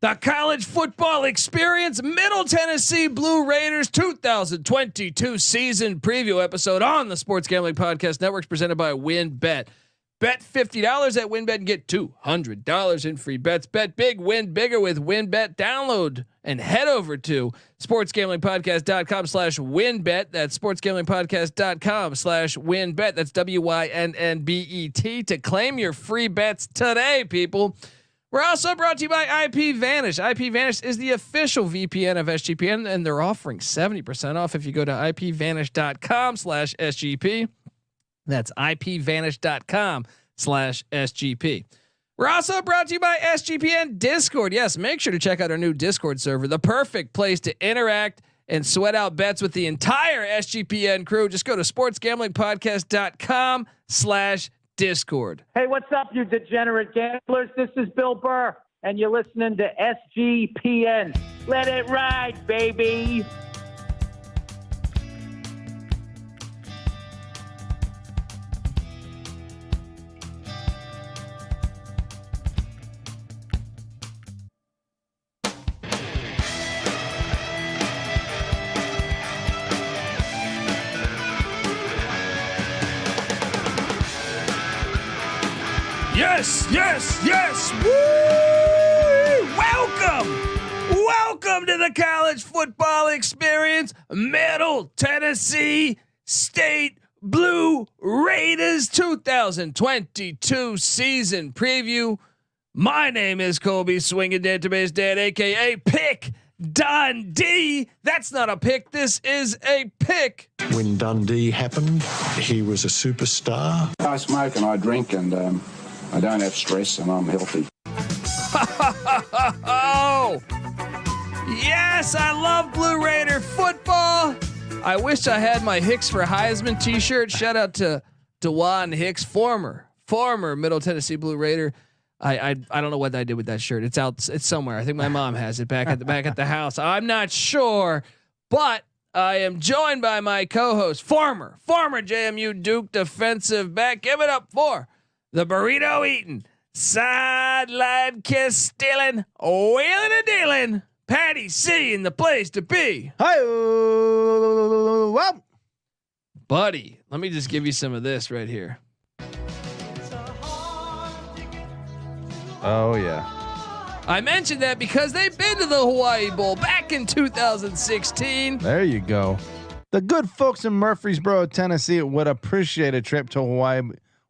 The college football experience, Middle Tennessee Blue Raiders 2022 season preview episode on the Sports Gambling Podcast Network, presented by WynnBET. Bet $50 at WynnBET and get $200 in free bets. Bet big, win bigger with WynnBET. Download and head over to sportsgamblingpodcast.com/WynnBET. That's sportsgamblingpodcast.com/WynnBET. That's WYNNBET to claim your free bets today, people. We're also brought to you by IP Vanish. IP Vanish is the official VPN of SGPN, and they're offering 70% off if you go to ipvanish.com/SGP. That's ipvanish.com/SGP. We're also brought to you by SGPN Discord. Yes, make sure to check out our new Discord server, the perfect place to interact and sweat out bets with the entire SGPN crew. Just go to sportsgamblingpodcast.com/Discord. Hey, what's up, you degenerate gamblers? This is Bill Burr, and you're listening to SGPN. Let it ride, baby. Yes, yes, yes. Woo! Welcome to the college football experience, Middle Tennessee State Blue Raiders 2022 season preview. My name is Colby Swinging Database Dad, aka Pick Dundee. That's not a pick. This is a pick. When Dundee happened, he was a superstar. I smoke and I drink and I don't have stress and I'm healthy. Oh, yes, I love Blue Raider football. I wish I had my Hicks for Heisman t-shirt. Shout out to DeJuan Hicks, former Middle Tennessee Blue Raider. I don't know what I did with that shirt. It's out. It's somewhere. I think my mom has it back at the house. I'm not sure, but I am joined by my co-host, former JMU Duke defensive back. Give it up for the burrito eating, sideline kiss stealing, wheeling and dealing, Patty C in the place to be. Hi, well, buddy. Let me just give you some of this right here. Oh yeah. I mentioned that because they've been to the Hawaii Bowl back in 2016. There you go. The good folks in Murfreesboro, Tennessee would appreciate a trip to Hawaii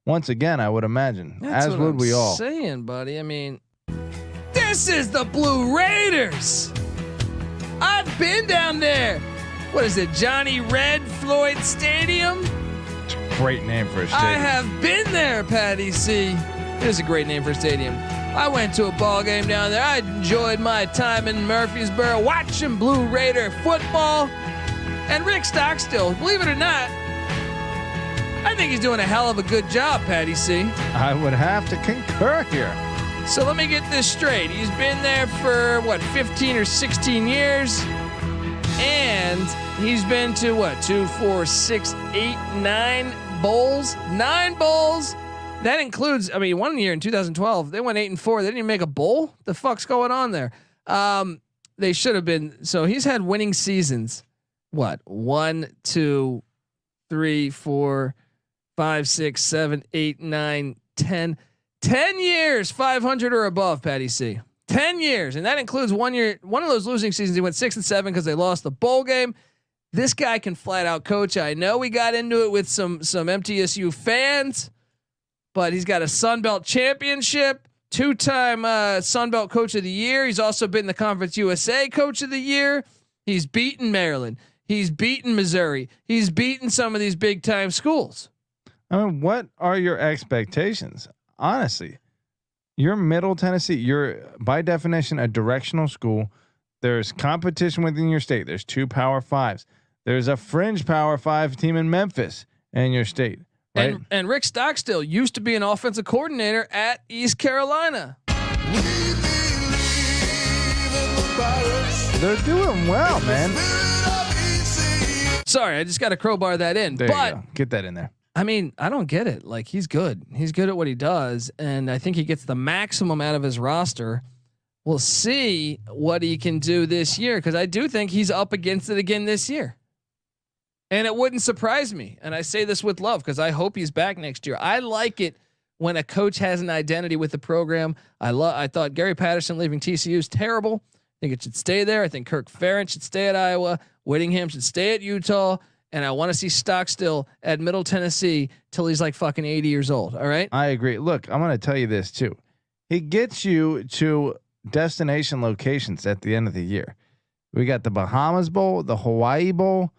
once again, I would imagine. That's as would we all. Saying, buddy. I mean, this is the Blue Raiders. I've been down there. What is it, Johnny Red Floyd Stadium? Great name for a stadium. I have been there, Patty C. It is a great name for a stadium. I went to a ball game down there. I enjoyed my time in Murfreesboro watching Blue Raider football. And Rick Stockstill, believe it or not, I think he's doing a hell of a good job, Patty C. I would have to concur here. So let me get this straight. He's been there for 15 or 16 years. And he's been to 2, 4, 6, 8, 9 bowls. 9 bowls. That includes, one year in 2012, they went 8-4. They didn't even make a bowl. The fuck's going on there? They should have been. So he's had winning seasons. 1, 2, 3, 4, 5, 6, 7, 8, 9, 10. 10 years, 500 or above, Patty C. 10 years. And that includes 1 year. One of those losing seasons, he went 6-7 because they lost the bowl game. This guy can flat out coach. I know we got into it with some MTSU fans, but he's got a Sun Belt championship, 2-time Sun Belt coach of the year. He's also been the Conference USA coach of the year. He's beaten Maryland. He's beaten Missouri. He's beaten some of these big time schools. What are your expectations? Honestly, you're Middle Tennessee. You're by definition a directional school. There's competition within your state. There's 2 Power 5s. There's a fringe Power 5 team in Memphis in your state. Right? And Rick Stockstill used to be an offensive coordinator at East Carolina. They're doing well, man. Sorry, I just got to crowbar that in. There but you go. Get that in there. I don't get it. Like, he's good. He's good at what he does, and I think he gets the maximum out of his roster. we'll see what he can do this year, because I do think he's up against it again this year. And it wouldn't surprise me. And I say this with love because I hope he's back next year. I like it when a coach has an identity with the program. I thought Gary Patterson leaving TCU is terrible. I think it should stay there. I think Kirk Ferentz should stay at Iowa. Whittingham should stay at Utah. And I want to see Stockstill at Middle Tennessee till he's like fucking 80 years old. All right. I agree. Look, I'm going to tell you this too. He gets you to destination locations at the end of the year. We got the Bahamas Bowl, the Hawaii Bowl.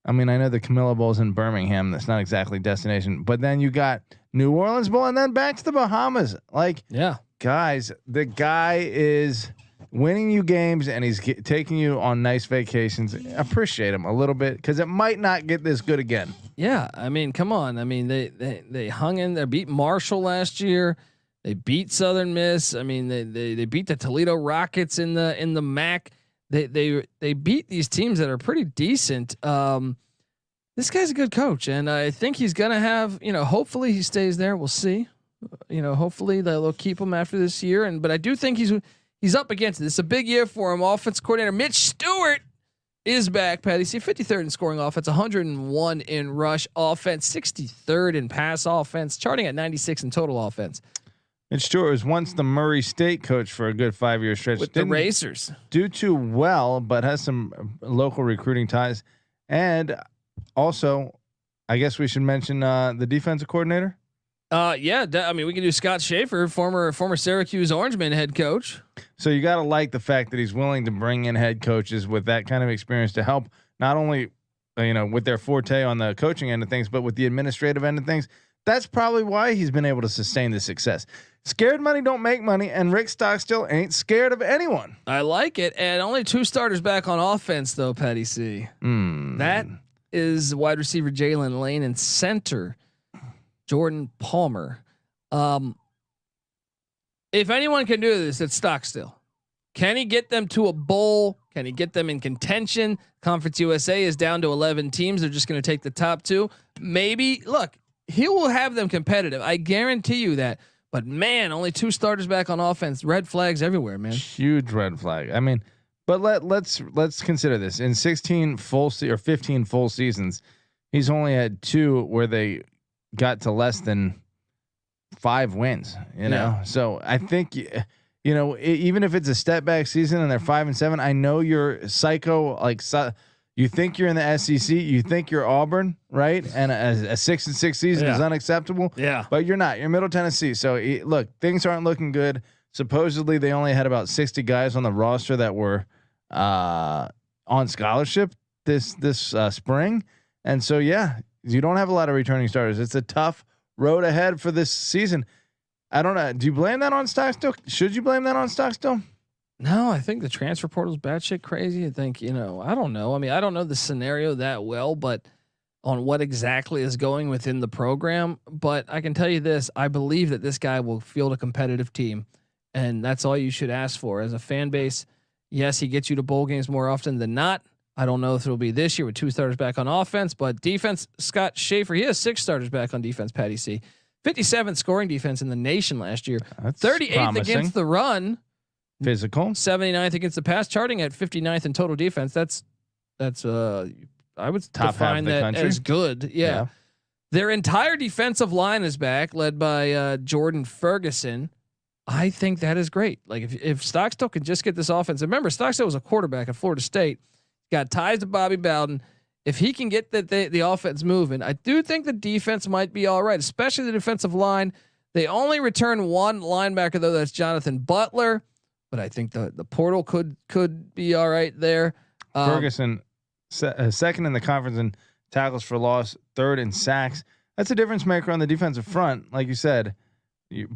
I mean, I know the Camilla Bowl's in Birmingham. That's not exactly destination, but then you got New Orleans Bowl and then back to the Bahamas. Like, yeah, guys, the guy is winning you games and he's taking you on nice vacations. Appreciate him a little bit because it might not get this good again. Yeah, I mean, come on. I mean, they hung in there, beat Marshall last year. They beat Southern Miss. I mean, they beat the Toledo Rockets in the MAC. They beat these teams that are pretty decent. This guy's a good coach, and I think he's gonna have. Hopefully he stays there. We'll see. Hopefully they'll keep him after this year. But I do think he's up against it. It's a big year for him. Offense coordinator Mitch Stewart is back. Patty C, 53rd in scoring offense, 101 in rush offense, 63rd in pass offense, charting at 96 in total offense. Mitch Stewart was once the Murray State coach for a good 5-year stretch. With the Racers. Do too well, but has some local recruiting ties. And also, I guess we should mention the defensive coordinator. Yeah. I mean, we can do Scott Shafer, former Syracuse Orangemen head coach. So you got to like the fact that he's willing to bring in head coaches with that kind of experience to help not only, with their forte on the coaching end of things, but with the administrative end of things. That's probably why he's been able to sustain the success. Scared money don't make money, and Rick Stockstill ain't scared of anyone. I like it. And only 2 starters back on offense, though, Patty C. That is wide receiver Jaylin Lane and center Jordan Palmer. If anyone can do this, it's Stockstill. Can he get them to a bowl? Can he get them in contention? Conference USA is down to 11 teams. They're just going to take the top 2. Maybe. Look, he will have them competitive. I guarantee you that. But man, only 2 starters back on offense. Red flags everywhere, man. Huge red flag. I mean, but let's consider this. In 15 full seasons, he's only had 2 where they got to less than 5 wins. So I think even if it's a step back season and they're 5-7, I know you're psycho. You think you're in the SEC, you think you're Auburn, right? And a 6-6 season is unacceptable. Yeah, but you're not. You're Middle Tennessee. So look, things aren't looking good. Supposedly, they only had about 60 guys on the roster that were on scholarship this spring, and so you don't have a lot of returning starters. It's a tough road ahead for this season. I don't know. Do you blame that on Stockstill? Should you blame that on Stockstill? No, I think the transfer portal is batshit crazy. I think, I don't know. I mean, I don't know the scenario that well, but on what exactly is going within the program. But I can tell you this, I believe that this guy will field a competitive team. And that's all you should ask for as a fan base. Yes, he gets you to bowl games more often than not. I don't know if it'll be this year with 2 starters back on offense, but defense, Scott Shafer, he has 6 starters back on defense, Patty C. 57th scoring defense in the nation last year. That's 38th promising. Against the run. Physical. 79th against the pass, charting at 59th in total defense. That's I would top define that country. As good. Yeah. Their entire defensive line is back, led by Jordan Ferguson. I think that is great. Like if Stockstill can just get this offense. Remember, Stockstill was a quarterback at Florida State. Got ties to Bobby Bowden. If he can get the offense moving, I do think the defense might be all right, especially the defensive line. They only return 1 linebacker though. That's Jonathan Butler. But I think the portal could be all right there. Ferguson, second in the conference in tackles for loss, 3rd in sacks. That's a difference maker on the defensive front, like you said.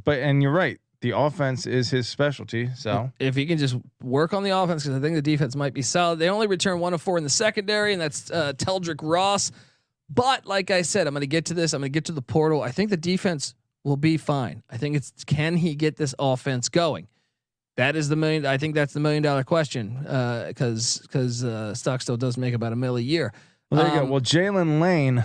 And you're right. The offense is his specialty. So if he can just work on the offense, because I think the defense might be solid. They only return 1 of 4 in the secondary, and that's Teldrick Ross. But like I said, I'm going to get to this. I'm going to get to the portal. I think the defense will be fine. I think can he get this offense going? That is I think that's the $1 million question. Because Stockstill does make about $1 million a year. Well, there you go. Well, Jaylin Lane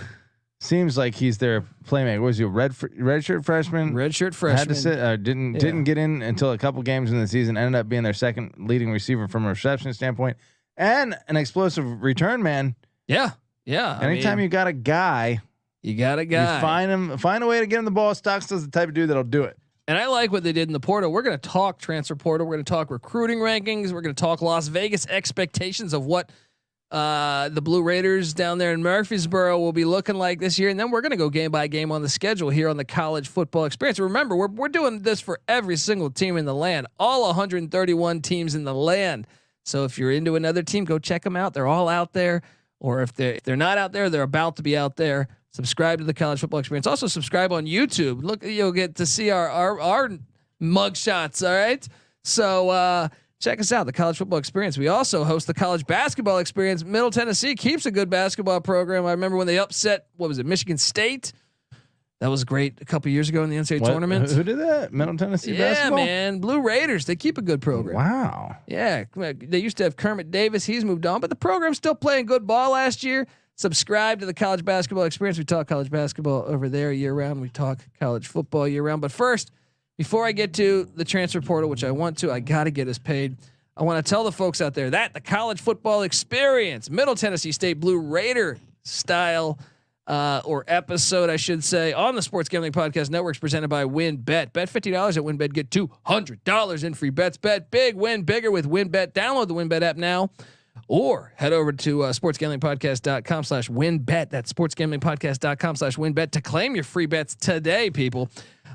seems like he's their playmaker. Was he a redshirt freshman? Redshirt freshman. Had to sit. Didn't get in until a couple games in the season. Ended up being their second leading receiver from a reception standpoint, and an explosive return man. Yeah. Anytime you got a guy, you find a way to get him the ball. Stockstill's the type of dude that'll do it. And I like what they did in the portal. We're going to talk transfer portal. We're going to talk recruiting rankings. We're going to talk Las Vegas expectations of what the Blue Raiders down there in Murfreesboro will be looking like this year. And then we're going to go game by game on the schedule here on the College Football Experience. Remember, we're doing this for every single team in the land, all 131 teams in the land. So if you're into another team, go check them out. They're all out there. Or if they're not out there, they're about to be out there. Subscribe to the College Football Experience. Also subscribe on YouTube. Look, you'll get to see our mug shots. All right. So check us out, the College Football Experience. We also host the College Basketball Experience. Middle Tennessee keeps a good basketball program. I remember when they upset, Michigan State. That was great a couple years ago in the NCAA tournament. Who did that? Middle Tennessee basketball? Yeah, man. Blue Raiders. They keep a good program. Wow. Yeah. They used to have Kermit Davis. He's moved on, but the program's still playing good ball last year. Subscribe to the College Basketball Experience. We talk college basketball over there year round. We talk college football year round. But first, before I get to the transfer portal, which I want to, I got to get us paid. I want to tell the folks out there that the College Football Experience, Middle Tennessee State Blue Raider style or episode, I should say, on the Sports Gambling Podcast Network is presented by WinBet. Bet $50 at WinBet. Get $200 in free bets. Bet big, win bigger with WinBet. Download the WinBet app now. Or head over to sportsgamblingpodcast.com/winbet. That's sportsgamblingpodcast.com/winbet to claim your free bets today, people.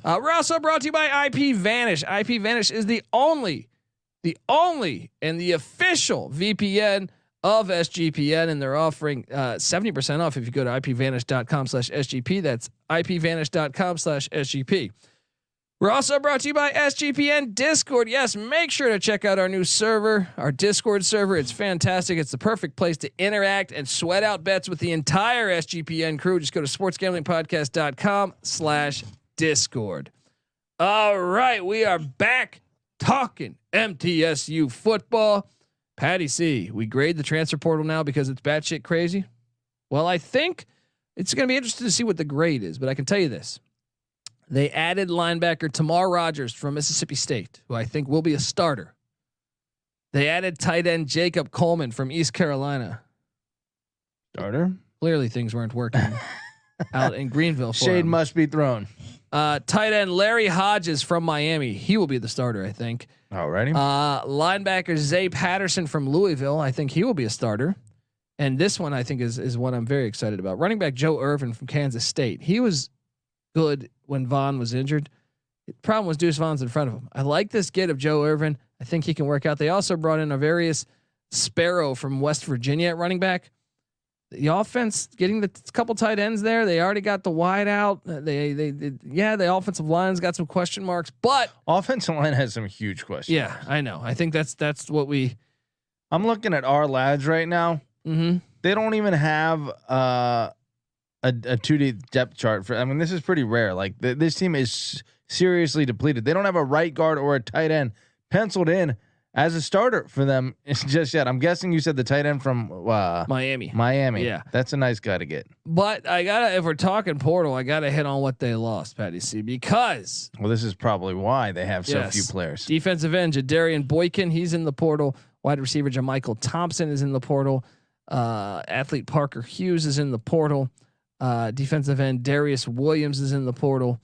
We're also brought to you by IP Vanish. IP Vanish is the only and the official VPN of SGPN, and they're offering 70% off if you go to ipvanish.com/SGP. That's ipvanish.com/SGP. We're also brought to you by SGPN Discord. Yes, make sure to check out our new server, our Discord server. It's fantastic. It's the perfect place to interact and sweat out bets with the entire SGPN crew. Just go to sportsgamblingpodcast.com/Discord. All right, we are back talking MTSU football. Patty C, we grade the transfer portal now because it's batshit crazy. Well, I think it's going to be interesting to see what the grade is, but I can tell you this. They added linebacker Tamar Rogers from Mississippi State, who I think will be a starter. They added tight end Jacob Coleman from East Carolina. Starter? Clearly things weren't working out in Greenville for Shade him. must be thrown. Tight end Larry Hodges from Miami. He will be the starter, I think. Alrighty. Linebacker Zay Patterson from Louisville. I think he will be a starter. And this one I think is one I'm very excited about. Running back Joe Ervin from Kansas State. He was good when Vaughn was injured. The problem was Deuce Vaughn's in front of him. I like this get of Joe Ervin. I think he can work out. They also brought in a various Sparrow from West Virginia at running back. The offense getting the couple tight ends there. They already got the wide out. The offensive line's got some question marks, but offensive line has some huge questions. Yeah, I know. I think that's what we. I'm looking at our lads right now. Mm-hmm. They don't even have a 2D depth chart for. I mean, this is pretty rare. Like this team is seriously depleted. They don't have a right guard or a tight end penciled in as a starter for them. It's just yet. I'm guessing you said the tight end from Miami. Yeah, that's a nice guy to get. But I gotta, if we're talking portal, I gotta hit on what they lost, Patty C. Because this is probably why they have so few players. Defensive end Jadarian Boykin, he's in the portal. Wide receiver JaMychal Thompson is in the portal. Athlete Parker Hughes is in the portal. Defensive end Darius Williams is in the portal.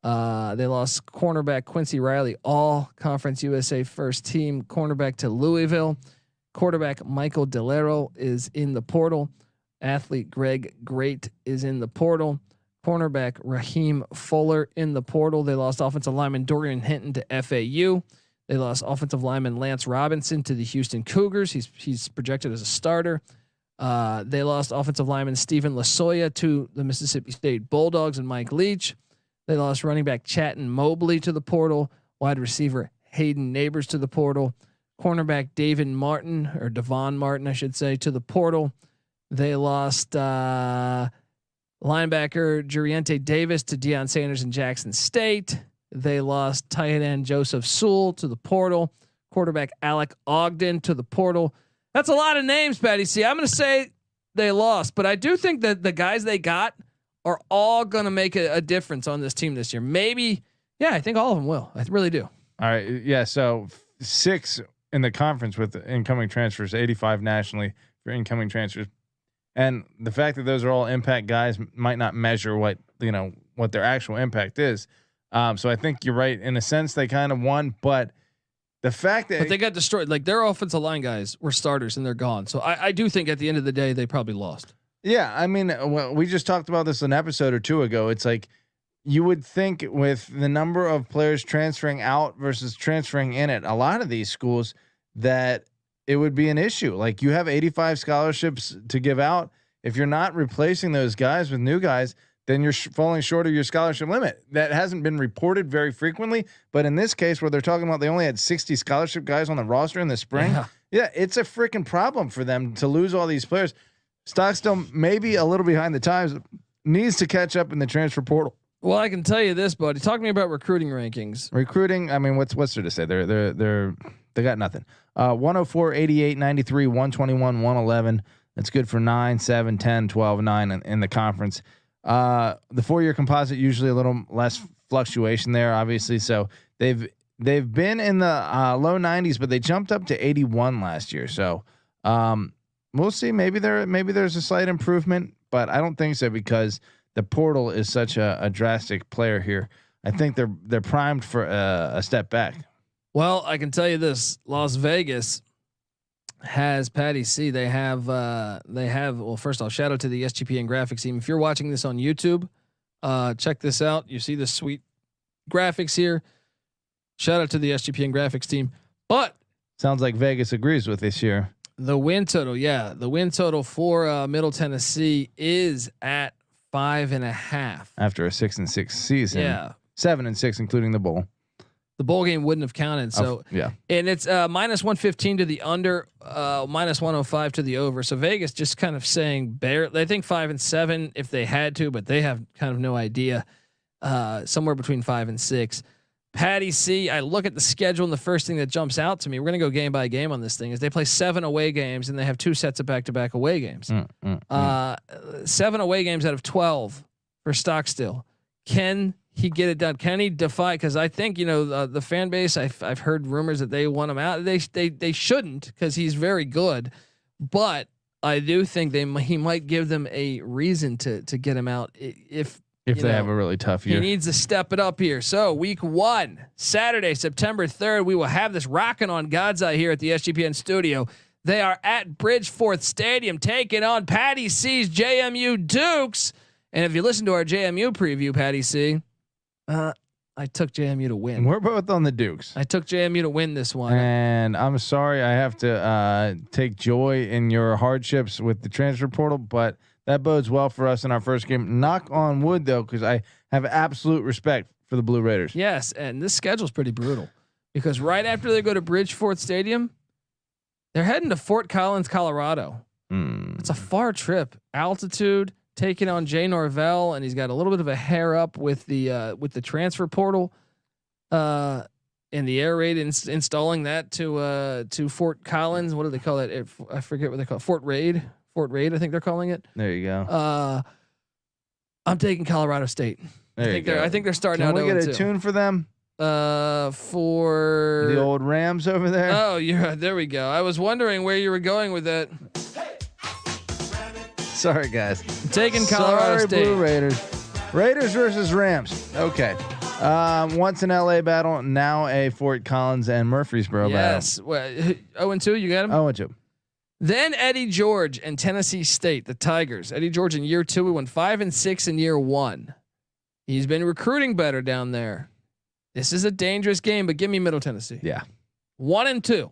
They lost cornerback Quincy Riley, all Conference USA first team cornerback to Louisville. Quarterback Michael Delero is in the portal. Athlete Greg Great is in the portal. Cornerback Raheem Fuller in the portal. They lost offensive lineman Dorian Hinton to FAU. They lost offensive lineman Lance Robinson to the Houston Cougars. He's projected as a starter. They lost offensive lineman Stephen Lasoya to the Mississippi State Bulldogs and Mike Leach. They lost running back Chatton Mobley to the portal. Wide receiver Hayden Neighbors to the portal. Cornerback Devon Martin, I should say, to the portal. They lost linebacker Juriente Davis to Deion Sanders and Jackson State. They lost tight end Joseph Sewell to the portal. Quarterback Alec Ogden to the portal. That's a lot of names, Patty C. I'm going to say they lost, but I do think that the guys they got are all going to make a difference on this team this year. Maybe, yeah, I think all of them will. I really do. All right, yeah. So 6 in the conference with incoming transfers, 85 nationally for incoming transfers, and the fact that those are all impact guys might not measure what their actual impact is. So I think you're right in a sense. They kind of won, but the fact that they got destroyed, like their offensive line guys were starters and they're gone. So I do think at the end of the day they probably lost. Yeah, I mean, well, we just talked about this an episode or 2 ago. It's like you would think with the number of players transferring out versus transferring in at a lot of these schools that it would be an issue. Like you have 85 scholarships to give out. If you're not replacing those guys with new guys, then you're falling short of your scholarship limit. That hasn't been reported very frequently, but in this case where they're talking about they only had 60 scholarship guys on the roster in the spring, yeah, it's a freaking problem for them to lose all these players. Stockstill maybe a little behind the times, needs to catch up in the transfer portal. Well, I can tell you this, buddy. Talk to me about recruiting rankings. Recruiting, I mean, what's there to say? They got nothing. 104, 88, 93, 121, 111. That's good for 9, 7, 10, 12, 9 in the conference. The 4-year composite usually a little less fluctuation there, obviously. So they've been in the low 90s, but they jumped up to 81 last year. So we'll see. Maybe there's a slight improvement, but I don't think so because the portal is such a drastic player here. I think they're primed for a step back. Well, I can tell you this: Las Vegas has Patty C. They have. Well, first off, shout out to the SGPN graphics team. If you're watching this on YouTube, check this out. You see the sweet graphics here. Shout out to the SGPN graphics team. But sounds like Vegas agrees with this year. The win total, the win total for Middle Tennessee is at 5.5 after a 6-6 season. Yeah, 7-6 including the bowl. The bowl game wouldn't have counted. So yeah, and it's minus 115 to the under, minus 105 to the over. So Vegas just kind of saying they think 5 and 7 if they had to, but they have kind of no idea. Somewhere between 5 and 6. Patty C. I look at the schedule and the first thing that jumps out to me, we're going to go game by game on this thing, is they play 7 away games and they have 2 sets of back-to-back away games. 7 away games out of 12 for Stockstill. Can he get it done? Can he defy? Because I think the fan base. I've heard rumors that they want him out. They shouldn't because he's very good, but I do think he might give them a reason to get him out if they have a really tough year. He needs to step it up here. So week 1, Saturday, September 3rd, we will have this rocking on God's Eye here at the SGPN studio. They are at Bridgeforth Stadium taking on Patty C's JMU Dukes. And if you listen to our JMU preview, Patty C, I took JMU to win. We're both on the Dukes. I took JMU to win this one. And I'm sorry I have to take joy in your hardships with the transfer portal, but that bodes well for us in our first game. Knock on wood, though, because I have absolute respect for the Blue Raiders. Yes, and this schedule's pretty brutal because right after they go to Bridgeforth Stadium, they're heading to Fort Collins, Colorado. It's a far trip. Altitude, taking on Jay Norvell, and he's got a little bit of a hair up with the transfer portal, and the air raid installing that to Fort Collins. What do they call it? I forget what they call it. Fort Raid, I think they're calling it. There you go. I'm taking Colorado State. I think they're starting out. Can we get a tune for them? For the old Rams over there. Oh, there we go. I was wondering where you were going with that. Sorry, guys. I'm taking Colorado State. Blue Raiders versus Rams. Okay. Once an LA battle, now a Fort Collins and Murfreesboro battle. Yes. 0-2, you got him? 0-2. Then Eddie George and Tennessee State, the Tigers. Eddie George in year 2, we went 5 and 6 in year 1. He's been recruiting better down there. This is a dangerous game, but give me Middle Tennessee. Yeah. 1 and 2.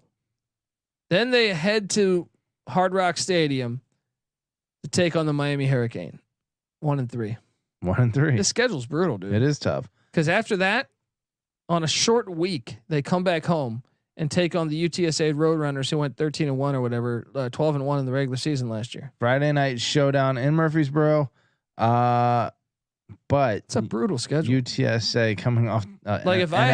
Then they head to Hard Rock Stadium to take on the Miami Hurricane. 1 and 3. 1 and 3. The schedule's brutal, dude. It is tough. Because after that, on a short week, they come back home and take on the UTSA Roadrunners, who went 13-1 or whatever, 12-1 in the regular season last year. Friday night showdown in Murfreesboro. But it's a brutal schedule. UTSA coming off like if I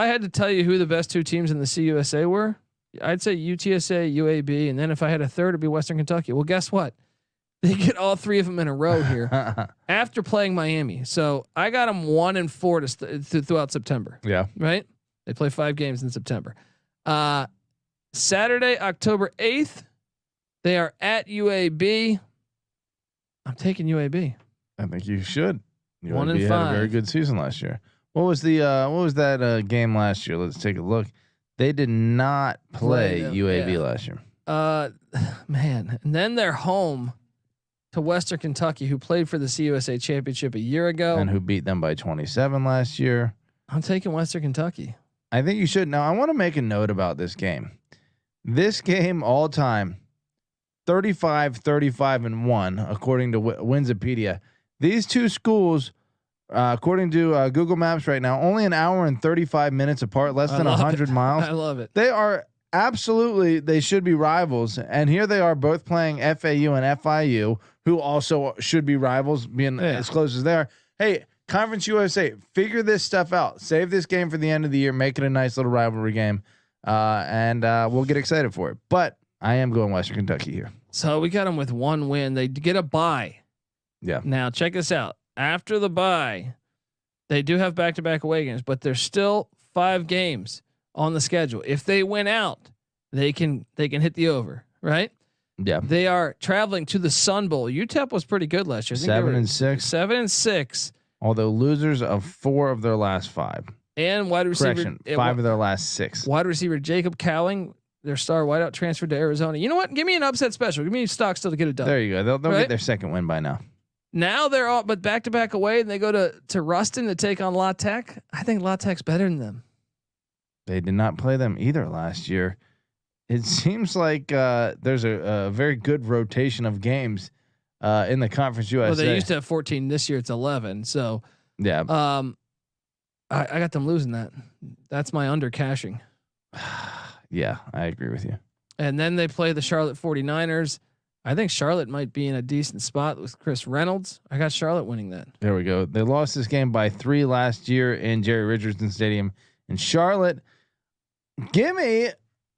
had to tell you who the best 2 teams in the CUSA were, I'd say UTSA, UAB, and then if I had a third, it'd be Western Kentucky. Well, guess what? They get all 3 of them in a row here after playing Miami. So I got them 1-4 throughout September. Yeah. Right. They play 5 games in September. Saturday, October 8th, they are at UAB. I'm taking UAB. I think you should. UAB 1-5. had a very good season last year. What was that game last year? Let's take a look. They did not play UAB last year. Man. And then they're home to Western Kentucky, who played for the CUSA championship a year ago. And who beat them by 27 last year. I'm taking Western Kentucky. I think you should. Now, I want to make a note about this game. This game all time, 35-35-1, according to Winsipedia. These two schools, according to Google Maps right now, only an hour and 35 minutes apart, less than 100 miles. I love it. They are absolutely, they should be rivals. And here they are both playing FAU and FIU, who also should be rivals, being as close as they are. Hey, Conference USA, figure this stuff out. Save this game for the end of the year. Make it a nice little rivalry game. And we'll get excited for it. But I am going Western Kentucky here. So we got them with 1 win. They get a bye. Yeah. Now check this out. After the bye, they do have back-to-back away games, but there's still 5 games on the schedule. If they win out, they can hit the over, right? Yeah. They are traveling to the Sun Bowl. UTEP was pretty good last year. 7-6. 7-6. Although losers of 4 of their last 5. And wide receiver 5 of their last 6. Wide receiver Jacob Cowling, their star wideout, transferred to Arizona. You know what? Give me an upset special. Give me Stockstill to get it done. There you go. They'll get their second win by now. Now they're all but back away, and they go to Ruston to take on La Tech. I think La Tech's better than them. They did not play them either last year. It seems like there's a very good rotation of games in the Conference USA. Well, they used to have 14. This year it's 11. So yeah. I got them losing that. That's my under cashing. Yeah, I agree with you. And then they play the Charlotte 49ers. I think Charlotte might be in a decent spot with Chris Reynolds. I got Charlotte winning that. There we go. They lost this game by 3 last year in Jerry Richardson Stadium in Charlotte. Gimme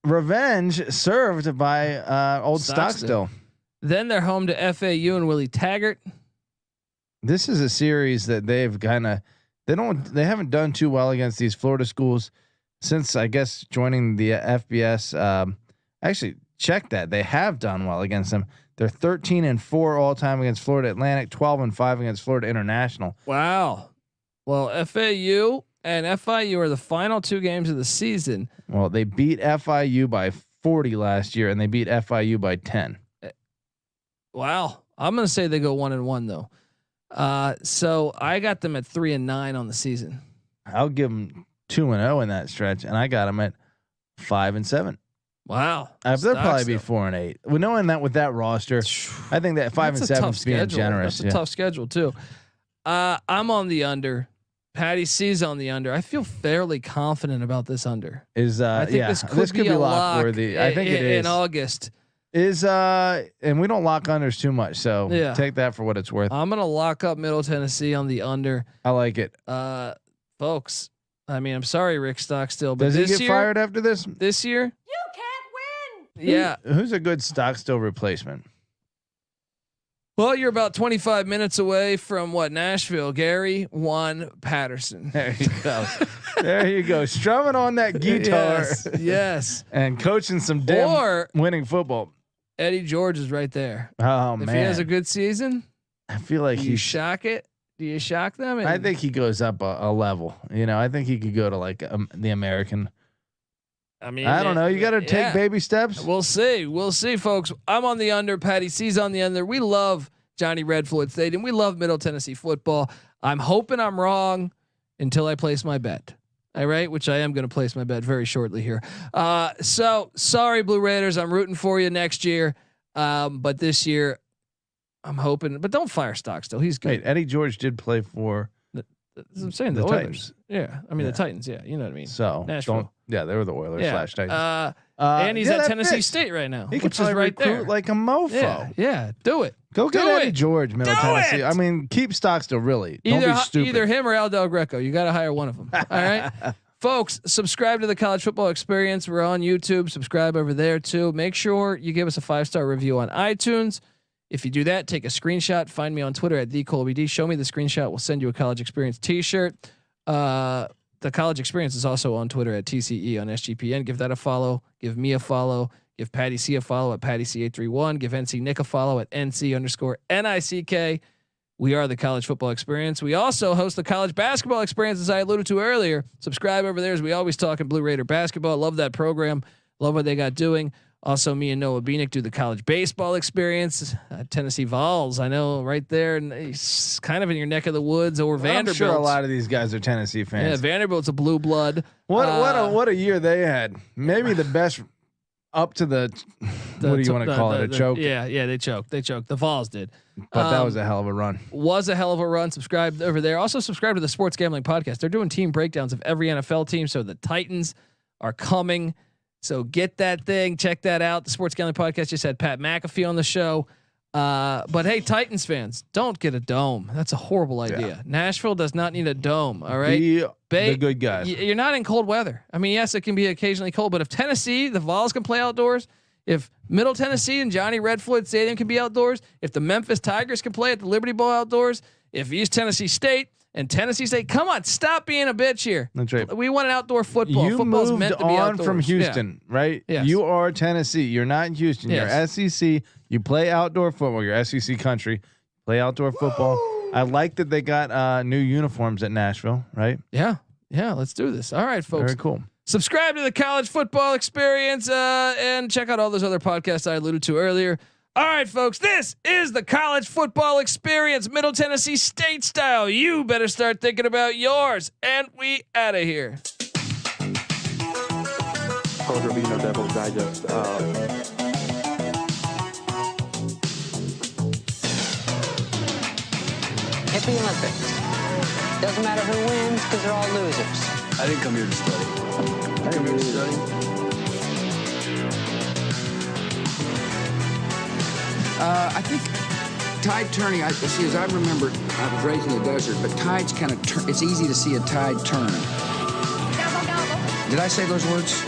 revenge served by old Stockstill. Then they're home to FAU and Willie Taggart. This is a series that they've they haven't done too well against these Florida schools since, I guess, joining the FBS. Actually, check that. They have done well against them. They're 13-4 all time against Florida Atlantic, 12-5 against Florida International. Wow. Well, FAU and FIU are the final 2 games of the season. Well, they beat FIU by 40 last year, and they beat FIU by 10. Wow. I'm going to say they go 1-1 though. So I got them at 3-9 on the season. I'll give them 2-0 in that stretch, and I got them at 5-7. Wow. They'll probably be 4-8. Well, knowing that with that roster, I think that 5-7 is being generous. That's a tough schedule too. I'm on the under. Patty C's on the under. I feel fairly confident about this under. I think this could be lock worthy. I think it is in August. And we don't lock unders too much, so take that for what it's worth. I'm gonna lock up Middle Tennessee on the under. I like it, folks. I mean, I'm sorry, Rick Stockstill, but does he get fired after this? This year, you can't win. Yeah, who's a good Stockstill replacement? Well, you're about 25 minutes away from Nashville. Gary Juan Patterson. There you go. There you go. Strumming on that guitar. Yes. And coaching some winning football. Eddie George is right there. Oh, man. If he has a good season, I feel like you shock it. Do you shock them? I think he goes up a level. I think he could go to like the American. I mean, I don't know. You got to take baby steps. We'll see, folks. I'm on the under. Patty C's on the under. We love Johnny Red Floyd Stadium. We love Middle Tennessee football. I'm hoping I'm wrong until I place my bet. All right, which I am going to place my bet very shortly here. So sorry, Blue Raiders. I'm rooting for you next year, but this year I'm hoping. But don't fire Stockstill. He's good. Wait, Eddie George did play for. I'm saying the Titans. Yeah, I mean the Titans. Yeah, you know what I mean. So Nashville. They were the Oilers / Titans. And he's at Tennessee State right now. He could probably right there like a mofo. Yeah, do it. Go get Eddie George, Middle Tennessee. I mean, keep Stockstill really. Don't be stupid. Either him or Al Del Greco. You got to hire one of them. All right, folks. Subscribe to the College Football Experience. We're on YouTube. Subscribe over there too. Make sure you give us a 5-star review on iTunes. If you do that, take a screenshot. Find me on Twitter at @TheColbyD. Show me the screenshot. We'll send you a College Experience T-shirt. The College Experience is also on Twitter at TCE on SGPN. Give that a follow. Give me a follow. Give Patty C a follow at PattyC831. Give NC Nick a follow at NC_NICK. We are the College Football Experience. We also host the College Basketball Experience, as I alluded to earlier. Subscribe over there, as we always talk in Blue Raider basketball. Love that program. Love what they got doing. Also, me and Noah Beanick do the College Baseball Experience. Tennessee Vols, I know, right there, and it's kind of in your neck of the woods. Or Vanderbilt. I'm sure a lot of these guys are Tennessee fans. Yeah, Vanderbilt's a blue blood. What a year they had. Maybe the best up to the what do you want to call it? A choke? Yeah, they choked. The Vols did. But that was a hell of a run. Subscribe over there. Also subscribe to the Sports Gambling Podcast. They're doing team breakdowns of every NFL team. So the Titans are coming. So get that thing. Check that out. The Sports Gambling Podcast just had Pat McAfee on the show. But hey, Titans fans, don't get a dome. That's a horrible idea. Yeah. Nashville does not need a dome. All right. The good guys. You're not in cold weather. I mean, yes, it can be occasionally cold, but if Tennessee, the Vols can play outdoors, if Middle Tennessee and Johnny Red Floyd Stadium can be outdoors, if the Memphis Tigers can play at the Liberty Bowl outdoors, if East Tennessee State and Tennessee State, come on, stop being a bitch here. That's right. We want an outdoor football. You Football's moved meant to be on outdoors. from Houston, right? Yes. You are Tennessee. You're not Houston. Yes. You're SEC. You play outdoor football. You're SEC country. Play outdoor football. I like that they got new uniforms at Nashville, right? Yeah. Let's do this. All right, folks. Very cool. Subscribe to the College Football Experience and check out all those other podcasts I alluded to earlier. All right, folks, this is the College Football Experience, Middle Tennessee State style. You better start thinking about yours. And we out of here. Coach Rubino, Devil's Digest. Hit the Olympics. Doesn't matter who wins because they're all losers. I didn't come here to study. I came here to study. I think tide turning, as I remember, I was raised in the desert, but tides kind of turn. It's easy to see a tide turn. Did I say those words?